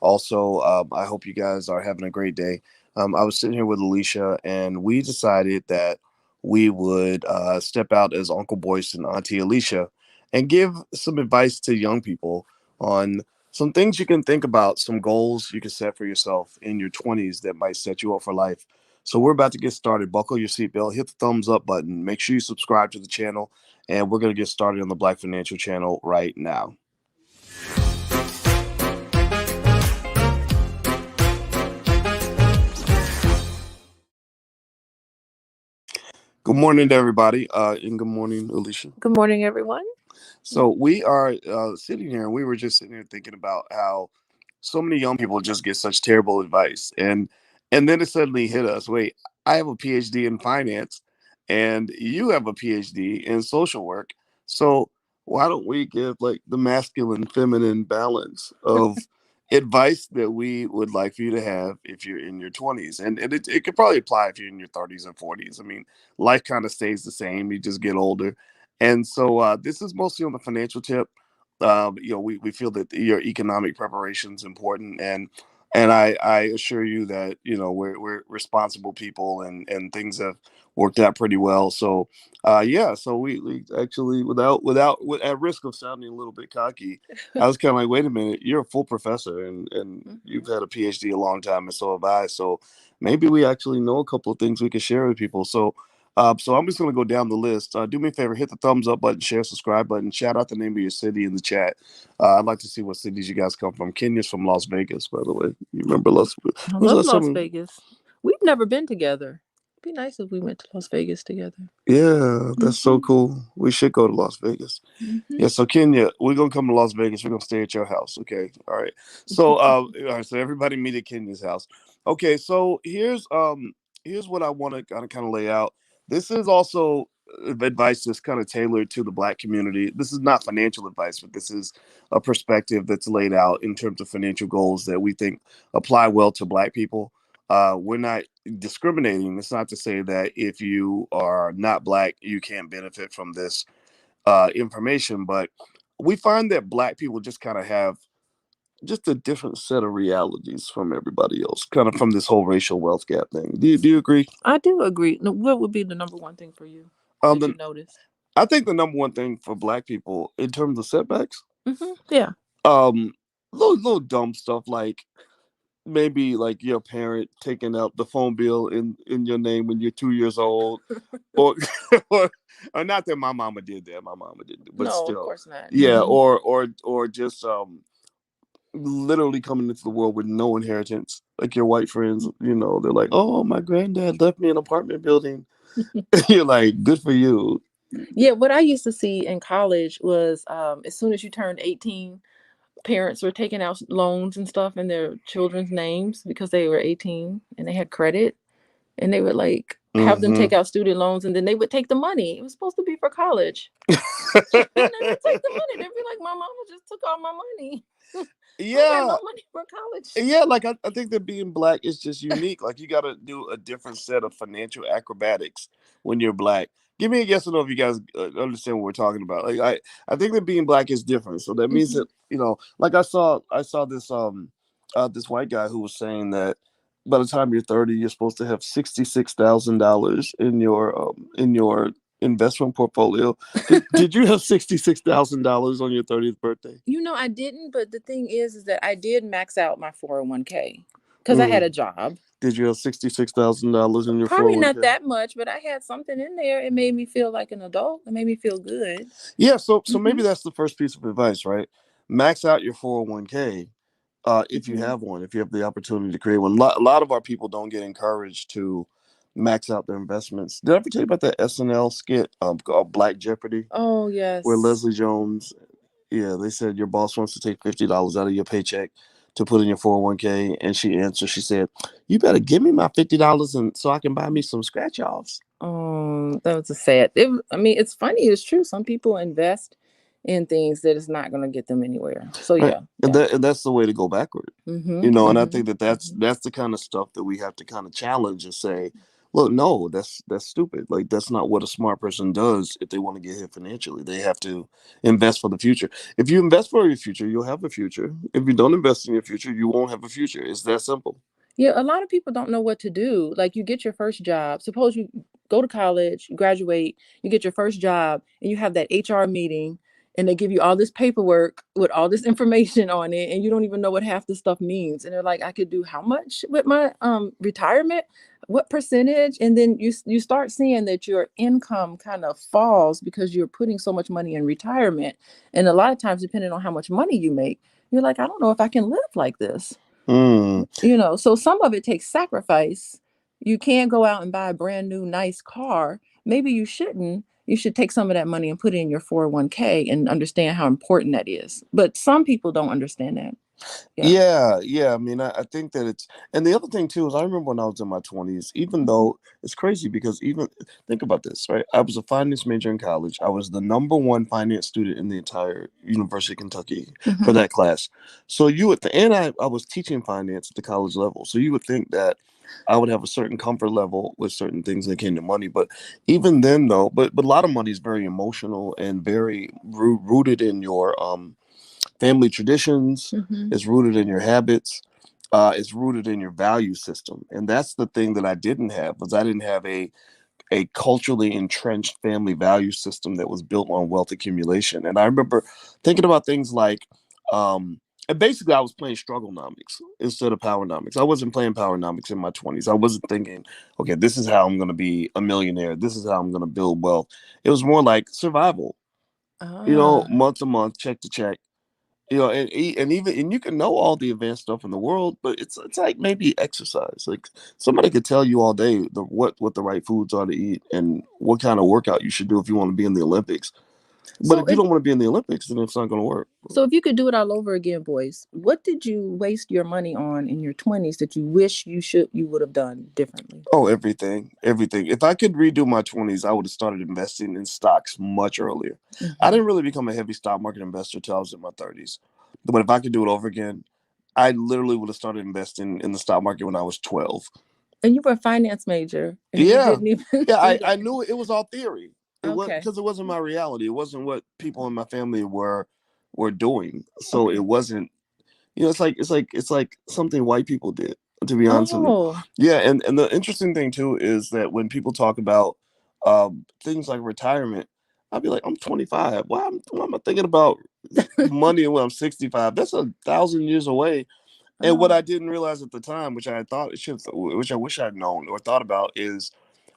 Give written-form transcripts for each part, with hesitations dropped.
Also, I hope you guys are having a great day. I was sitting here with Alicia, and we decided that we would step out as Uncle Boyce and Auntie Alicia and give some advice to young people on some things you can think about, some goals you can set for yourself in your 20s that might set you up for life. So we're about to get started. Buckle your seatbelt, hit the thumbs up button, make sure you subscribe to the channel, and we're going to get started on the Black Financial Channel right now. Good morning to everybody, and good morning, Alicia. Good morning, everyone. So we are sitting here, and we were just sitting here thinking about how so many young people just get such terrible advice, and then it suddenly hit us. Wait, I have a PhD in finance, and you have a PhD in social work. So why don't we give like the masculine, feminine balance of advice that we would like for you to have if you're in your 20s, and it could probably apply if you're in your 30s and 40s. I mean, life kind of stays the same. You just get older. And so this is mostly on the financial tip. We feel that your economic preparation is important, and I assure you that we're responsible people, and things have worked out pretty well. So so we actually with at risk of sounding a little bit cocky, I was kind of like, wait a minute, you're a full professor, and you've had a PhD a long time, and so have I. So maybe we actually know a couple of things we can share with people. So I'm just going to go down the list. Do me a favor, hit the thumbs up button, share, subscribe button, shout out the name of your city in the chat. I'd like to see what cities you guys come from. Kenya's from Las Vegas, by the way. You remember Las Vegas? I When's the love last Las time? Vegas. We've never been together. It'd be nice if we went to Las Vegas together. Yeah, that's so cool. We should go to Las Vegas. Mm-hmm. Yeah, so Kenya, we're gonna come to Las Vegas. We're gonna stay at your house. Okay. All right. So all right, so everybody meet at Kenya's house. Okay, so here's what I want to kind of lay out. This is also advice that's kind of tailored to the Black community. This is not financial advice, but this is a perspective that's laid out in terms of financial goals that we think apply well to Black people. We're not discriminating. It's not to say that if you are not Black, you can't benefit from this information, but we find that Black people just kind of have just a different set of realities from everybody else, kind of from this whole racial wealth gap thing. Do you agree? I do agree. Now, what would be the number one thing for you that you The, noticed? I think the number one thing for Black people in terms of setbacks, Yeah. um, little dumb stuff like maybe like your parent taking out the phone bill in your name when you're 2 years old, or or not that my mama did that. My mama didn't, but No, of still, course not. yeah. Or just literally coming into the world with no inheritance. Like your white friends, they're like, "Oh, my granddad left me an apartment building." You're like, "Good for you." Yeah, what I used to see in college was as soon as you turned 18, parents were taking out loans and stuff in their children's names because they were 18 and they had credit. And they would like have them Hmm. take out student loans, and then they would take the money. It was supposed to be for college. And they would take the money. They'd be like, "My mama just took all my money. I got Yeah, no money for college." yeah. Like I think that being Black is just unique. Like you got to do a different set of financial acrobatics when you're Black. Give me a yes or no if you guys understand what we're talking about. Like I think that being Black is different. So that means Hmm. that like I saw this white guy who was saying that by the time you're 30, you're supposed to have $66,000 in your investment portfolio. Did you have $66,000 on your 30th birthday? I didn't, but the thing is that I did max out my 401k because I had Mm. a job. Did you have $66,000 in your Probably not 401k? that much, but I had something in there. It made me feel like an adult. It made me feel good. Yeah, so Hmm. maybe that's the first piece of advice, right? Max out your 401k if you Hmm. have one, if you have the opportunity to create one. A lot of our people don't get encouraged to max out their investments. Did I ever tell you about that SNL skit called Black Jeopardy, Oh, where yes. Leslie Jones, yeah, they said your boss wants to take $50 out of your paycheck to put in your 401k, and she answered, she said, "You better give me my $50 and so I can buy me some scratch offs." That was a sad. I mean, it's funny. It's true. Some people invest in things that is not going to get them anywhere. So Right. yeah, And yeah. that's the way to go backward. Mhm. And I Mhm. think that that's the kind of stuff that we have to kind of challenge and say, Look, no, that's stupid. Like that's not what a smart person does if they want to get hit financially. They have to invest for the future. If you invest for your future, you'll have a future. If you don't invest in your future, you won't have a future. It's that simple. Yeah, a lot of people don't know what to do. Like you get your first job. Suppose you go to college, you graduate, you get your first job, and you have that HR meeting, and they give you all this paperwork with all this information on it, and you don't even know what half the stuff means. And they're like, I could do how much with my retirement? What percentage? And then you start seeing that your income kind of falls because you're putting so much money in retirement. And a lot of times, depending on how much money you make, you're like, I don't know if I can live like this. Mm. So some of it takes sacrifice. You can't go out and buy a brand new nice car. Maybe you shouldn't. You should take some of that money and put it in your 401k and understand how important that is. But some people don't understand that. Yeah. Yeah, yeah. I mean, I think that it's, and the other thing too is I remember when I was in my 20s, even Mhm. though it's crazy because even think about this, right? I was a finance major in college. I was the number one finance student in the entire University of Kentucky for Mhm. that class. So you would, and I was teaching finance at the college level. So you would think that I would have a certain comfort level with certain things that came to money. But even then, though, but a lot of money is very emotional and very rooted in your family traditions. Mhm. It's rooted in your habits. It's rooted in your value system, and that's the thing that I didn't have. Was I didn't have a culturally entrenched family value system that was built on wealth accumulation. And I remember thinking about things like, and basically, I was playing strugglenomics instead of powernomics. I wasn't playing powernomics in my 20s. I wasn't thinking, okay, this is how I'm going to be a millionaire. This is how I'm going to build wealth. It was more like survival, Ah. month to month, check to check, and even and you can know all the advanced stuff in the world, but it's like maybe exercise. Like somebody could tell you all day what the right foods are to eat and what kind of workout you should do if you want to be in the Olympics. But So if you if don't want to be in the Olympics, then it's not going to work. so if you could do it all over again, boys, what did you waste your money on in your 20s that you wish you would have done differently? Oh, everything, everything. If I could redo my 20s, I would have started investing in stocks much earlier. I Mhm. didn't really become a heavy stock market investor till I was in my 30s. But if I could do it over again, I literally would have started investing in the stock market when I was 12. And you were a finance major and you Yeah, didn't even yeah. do I that. knew it was all theory. It was Okay. because it wasn't my reality. It wasn't what people in my family were doing. So it Okay. wasn't. It's like something white people did. To be honest with you, Oh. yeah. And the interesting thing too is that when people talk about things like retirement, I'd be like, I'm 25. Why am I thinking about money when I'm 65? That's 1,000 years away. And what Oh. I didn't realize at the time, which I thought it should, which I wish I'd known or thought about, is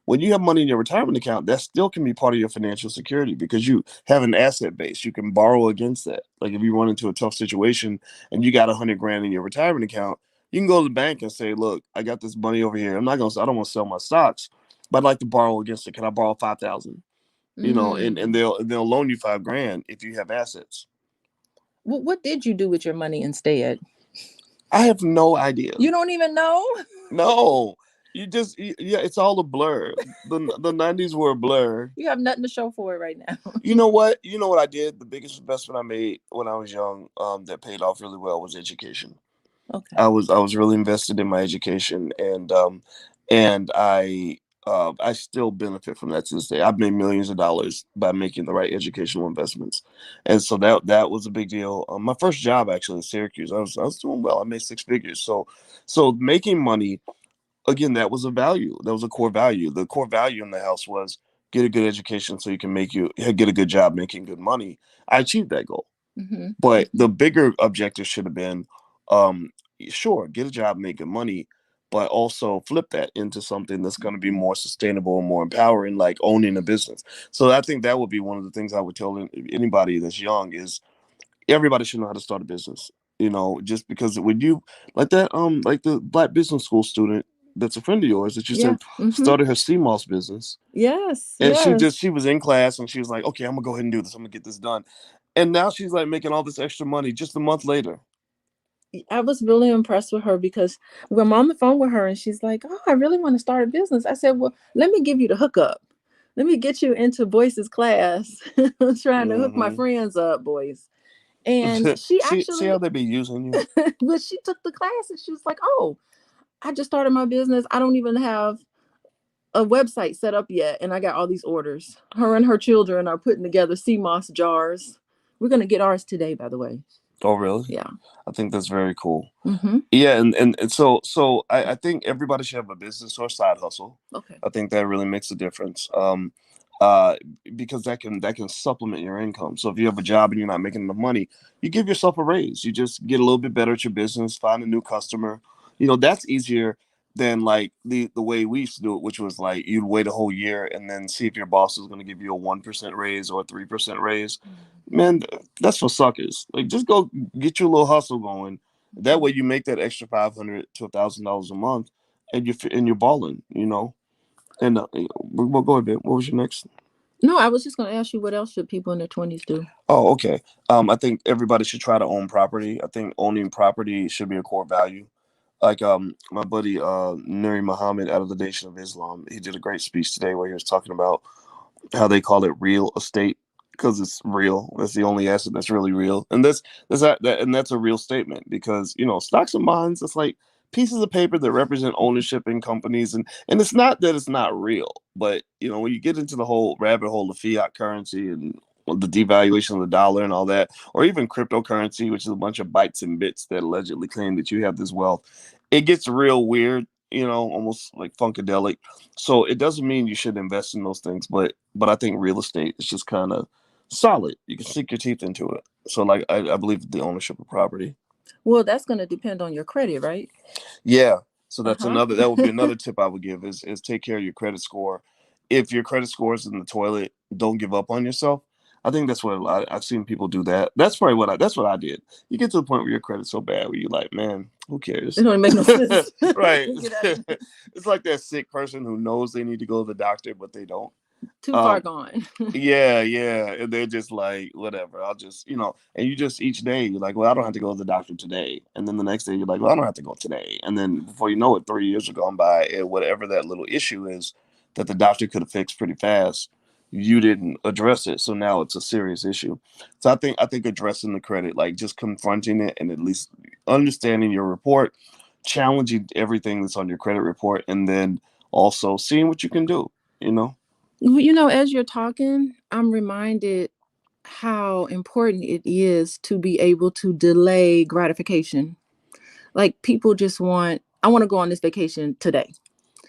when you have money in your retirement account, that still can be part of your financial security because you have an asset base. You can borrow against that. Like if you run into a tough situation and you got 100 grand in your retirement account, you can go to the bank and say, "Look, I got this money over here. I don't want to sell my stocks, but I'd like to borrow against it. Can I borrow 5,000? And Mm. they'll loan you 5 grand if you have assets." What did you do with your money instead? I have no idea. You don't even know? No, yeah, it's all a blur. The 90s were a blur. You have nothing to show for it right now. You know what? You know what I did? The biggest investment I made when I was young, that paid off really well was education. Okay. I was really invested in my education, and I still benefit from that to this day. I've made millions of dollars by making the right educational investments, and so that was a big deal. My first job actually in Syracuse, I was doing well. I made six figures. So making money again, that was a value. That was a core value. The core value in the house was get a good education so you can get a good job making good money. I achieved that goal. Mm-hmm. But the Mm-hmm. bigger objective should have been, um, sure, get a job, make good money, but also flip that into something that's going to be more sustainable and more empowering, like owning a business. So I think that would be one of the things I would tell anybody that's young is everybody should know how to start a business. Just because when you like the black business school student that's a friend of yours that you Yeah. said Mm-hmm. started her CMOS business, Yes. and Yes. she was in class and she was like, okay, I'm gonna go ahead and do this. I'm gonna get this done, and now she's like making all this extra money just a month later. I was really impressed with her because I'm on the phone with her and she's like, "Oh, I really want to start a business." I said, "Well, let me give you the hookup. Let me get you into Boyce's class." I'm trying to hook my Hmm. friends up, boys. And she See how actually, they be using you. but she took the class and she was like, "Oh, I just started my business. I don't even have a website set up yet, and I got all these orders. Her and her children are putting together sea moss jars. We're gonna get ours today, by the way. Oh, really? Yeah. I think that's very cool. Mm-hmm. Yeah, and so I think everybody should have a business or side hustle. Okay. I think that really makes a difference. Uh, because that can supplement your income. So if you have a job and you're not making enough money, you give yourself a raise. You just get a little bit better at your business, find a new customer. That's easier than like the way we used to do it, which was like you'd wait a whole year and then see if your boss is going to give you a 1% raise or a 3% raise. Man, that's for suckers. Like just go get your little hustle going. That way you make that extra $500 to $1,000 a month, and you're balling. And we'll go ahead. Ben. What was your next? No, I was just gonna ask you what else should people in their 20s do? Oh, okay. I think everybody should try to own property. I think owning property should be a core value. Like my buddy Nuri Muhammad out of the Nation of Islam, he did a great speech today where he was talking about how they call it real estate because it's real. That's the only asset that's really real, and that's a real statement because stocks and bonds. It's like pieces of paper that represent ownership in companies, and it's not that it's not real, but when you get into the whole rabbit hole of fiat currency and the devaluation of the dollar and all that, or even cryptocurrency, which is a bunch of bytes and bits that allegedly claim that you have this wealth, it gets real weird. Almost like funkadelic. So it doesn't mean you should invest in those things, but I think real estate is just kind of solid. You can sink your teeth into it. So like I believe the ownership of property. Well, that's gonna depend on your credit, right? Yeah. So Uh-huh. that would be another tip I would give is take care of your credit score. If your credit score is in the toilet, don't give up on yourself. I think that's what I've seen people do that. That's probably that's what I did. You get to the point where your credit's so bad where you're like, man, who cares? It don't make no sense. Right. Get out of here. It's like that sick person who knows they need to go to the doctor, but they don't. Too far Um, gone. yeah, yeah. And they're just like, whatever. I'll just, and you just each day, you're like, well, I don't have to go to the doctor today. And then the next day, you're like, well, I don't have to go today. And then before you know it, 3 years have gone by, and whatever that little issue is that the doctor could have fixed pretty fast, you didn't address it. So now it's a serious issue. So I think addressing the credit, like just confronting it and at least understanding your report, challenging everything that's on your credit report, and then also seeing what you can do, you know? As you're talking, I'm reminded how important it is to be able to delay gratification. Like people just I want to go on this vacation today.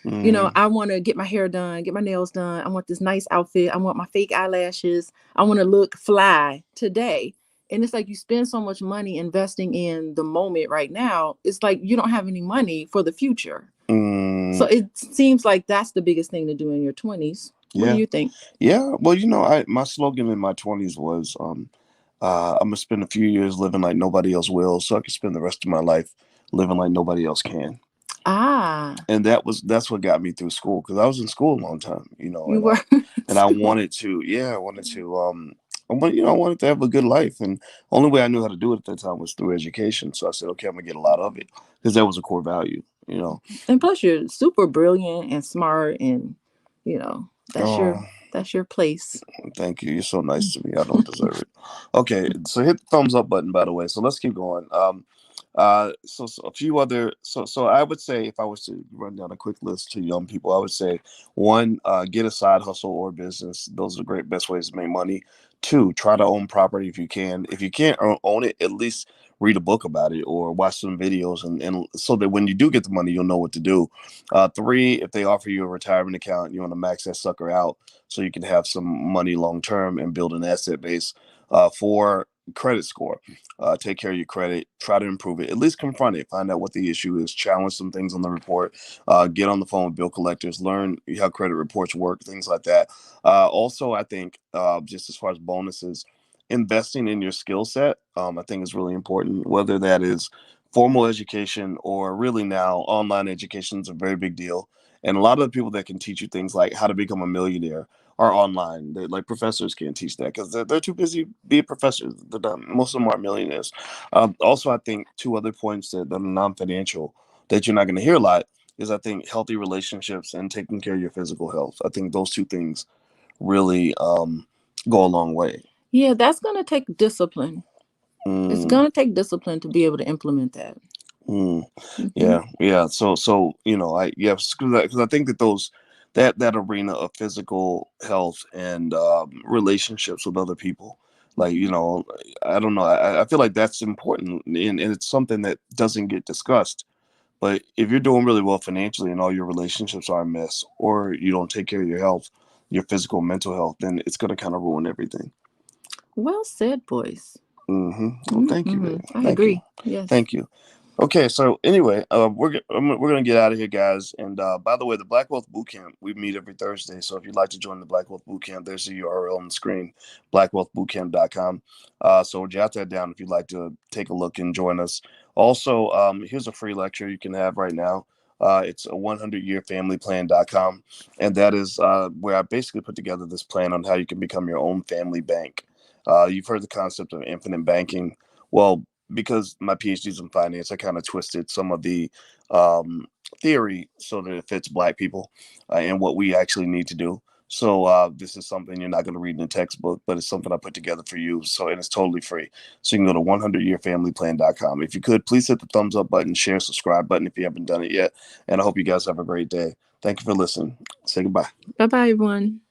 Mm, I want to get my hair done, get my nails done. I want this nice outfit. I want my fake eyelashes. I want to look fly today. And it's like you spend so much money investing in the moment right now. It's like you don't have any money for the future. So mm, it seems like that's the biggest thing to do in your 20s. What do yeah, you think? yeah. Well, I my slogan in my 20s was I'm gonna spend a few years living like nobody else will, so I can spend the rest of my life living like nobody else can. Ah, And that's what got me through school because I was in school a long time, you and were in and I school. wanted to, yeah, I wanted to have a good life, and only way I knew how to do it at that time was through education. So I said, okay, I'm gonna get a lot of it because that was a core value, you know. And plus you're super brilliant and smart and you know, that's Oh, your that's your place. thank you. You're so nice to me. I don't deserve it. Okay, so hit the thumbs up button, by the way. So let's keep going. So a few other. So I would say if I was to run down a quick list to young people, I would say one, get a side hustle or business. Those are the great best ways to make money. Two, try to own property if you can. If you can't own it, at least read a book about it or watch some videos, and so that when you do get the money, you'll know what to do. Three, if they offer you a retirement account, you want to max that sucker out so you can have some money long term and build an asset base. Four, credit score. Take care of your credit. Try to improve it. At least confront it. Find out what the issue is. Challenge some things on the report. Get on the phone with bill collectors. Learn how credit reports work. Things like that. Also, I think just as far as bonuses, investing in your skill set, I think is really important. Whether that is formal education or really now online education is a very big deal. And a lot of the people that can teach you things like how to become a millionaire are online. Like professors can't teach that because they're too busy being professors. They're done. Most of them are millionaires. Also, I think two other points that are non-financial that you're not going to hear a lot is I think healthy relationships and taking care of your physical health. I think those two things really go a long way. Yeah, that's going to take discipline. It's Mm, going to take discipline to be able to implement that. mm, Hmm. yeah, yeah. So I, yeah, because I think that that arena of physical health and relationships with other people. Like, you know, I don't know. I feel like that's important, and it's something that doesn't get discussed. But if you're doing really well financially and all your relationships are a mess, or you don't take care of your health, your physical, mental health, then it's going to kind of ruin everything. Well said, boys. Well, thank you, baby. I Thank you. agree. Yes. Thank you. Okay, so anyway, we're gonna get out of here, guys. And by the way, the Black Wealth Bootcamp, we meet every Thursday. So if you'd like to join the Black Wealth Bootcamp, there's the URL on the screen, blackwealthbootcamp.com. So jot that down if you'd like to take a look and join us. Also, here's a free lecture you can have right now. It's a 100yearfamilyplan.com, and that is where I basically put together this plan on how you can become your own family bank. You've heard the concept of infinite banking. Well, because my PhD's in finance, I kind of twisted some of the um, theory so that it fits Black people and what we actually need to do. So this is something you're not going to read in a textbook, but it's something I put together for you. So, and it's totally free. So you can go to 100yearfamilyplan.com. If you could, please hit the thumbs up button, share, subscribe button if you haven't done it yet. And I hope you guys have a great day. Thank you for listening. Say goodbye. Bye bye, everyone.